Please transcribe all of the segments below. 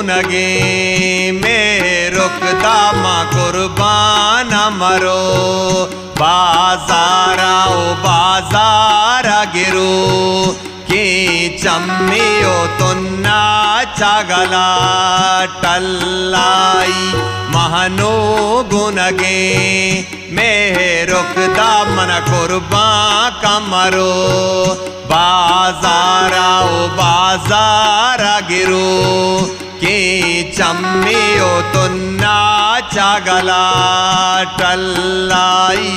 गुनगे में रुकदा मां कुर्बान मरो बाजारा ओ बाजारा गिरो के चम्मियो तुन्ना चागला टल्लाई महनो गुनगे में रुकदा मन कुर्बान कमरो बाजारा ओ बाजारा गिरो के चम्मियो तुन्ना चागला टल्लाई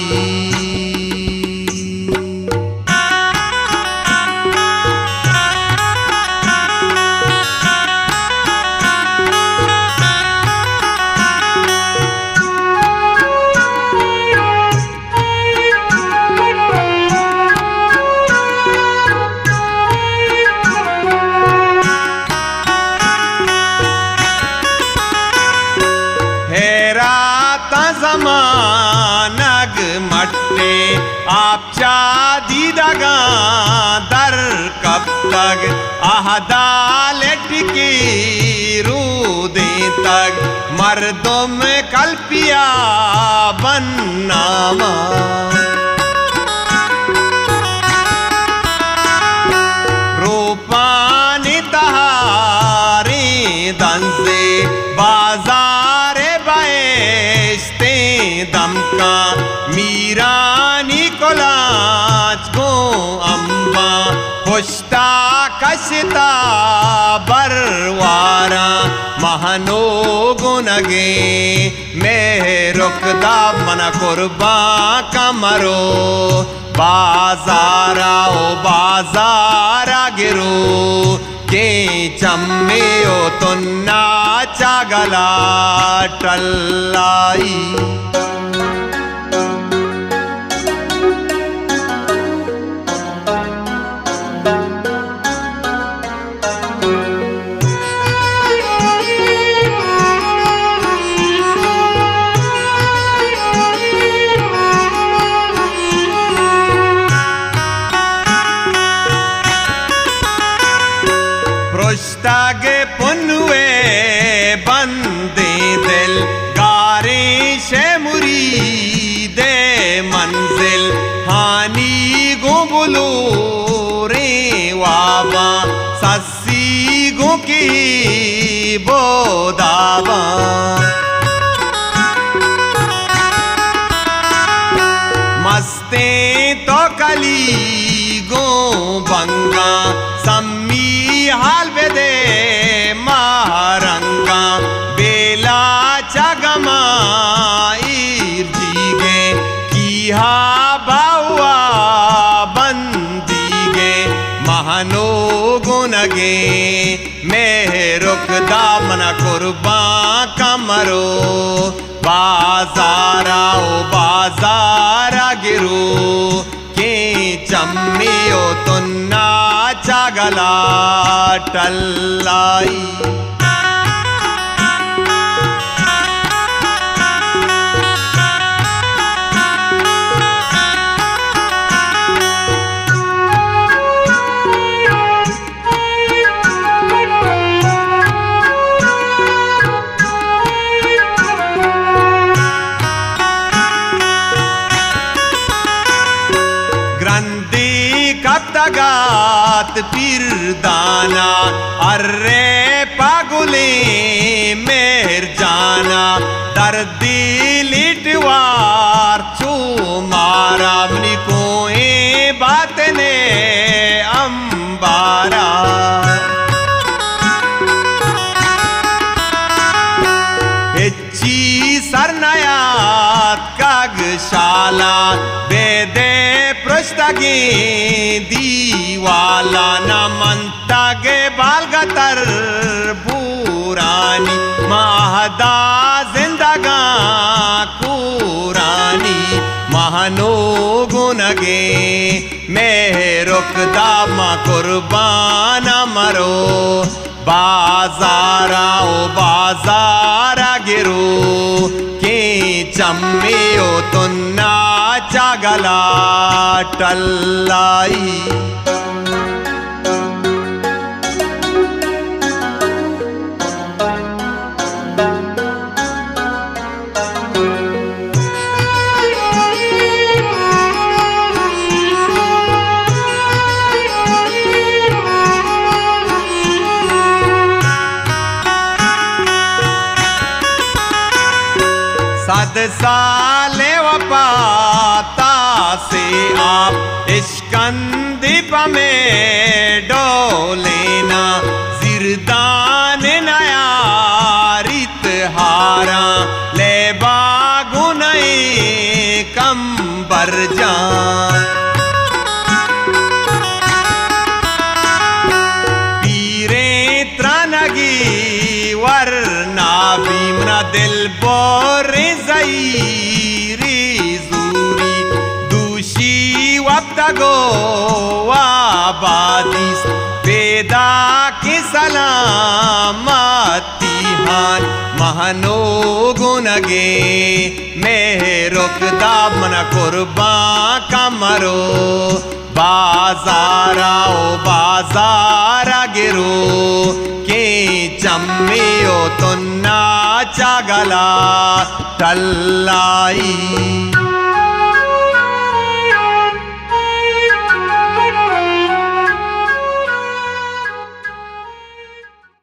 जमानग मट्टे आप चादी दगा दर कब तक आहदा लटकी रूदे तक मर्दों में कल्पिया बननामा रूपानी तहारे दंसे बाजारे बाएस्ते दमका मीरानी कोलाच गो अम्बा खुश्ता कशता बरवारा महनो गुनगे में रुकदा मन कुर्बा कमरो बाजारा ओ बाजारा गिरो के चम्मियो तुन्ना चागला टल्लाई तागे पुनवे बंदे दिल गारे शे मुरीदे मंजिल हानी गुबुलू रे वाबा सस्सी गु की बोदावा मस्ते तो कली गो बंगा सम्मी हाल वेदे महारंगा बेला चगमा जीगे किहा बाउआ बंदीगे महनो गुनगे में रुकदा मन कुर्बा कमरो बाजारा ओ बाजारा गिरो के चम्मियो तुन्ना चागला टल्लाई गात पिरदाना अर्रे पागुले मेहर जाना दर्दी लिटवार चू मारा अपनी कोई बात ने अंबारा हिच्ची सरनायात कागशाला बेदे पृष्ठगे दीवाला न मंतागे बालगतर बुरानी महदा जिंदगा कुरानी महनो गुनगे में रुकदा मां कुर्बान मरो बाजारा ओ बाजारा गिरो के चम्मियो तुन्ना चागला टल्लाई मद साले वपाता से आप इश्कंदीप में डोलेना जिरदान नया रित हारा ले बागुनई कंबर जान पीरे त्रनगी वरना भीमना दिल बोरे जईरी जूरी दूषी वक्तगो वाबादिस वेदा की सलामती हान महनो गुनगे मेहरुकदा मन कुर्बा कमरो बाजारा ओ बाजारा गिरो के चम्मियो तुन्ना चागला टल्लाई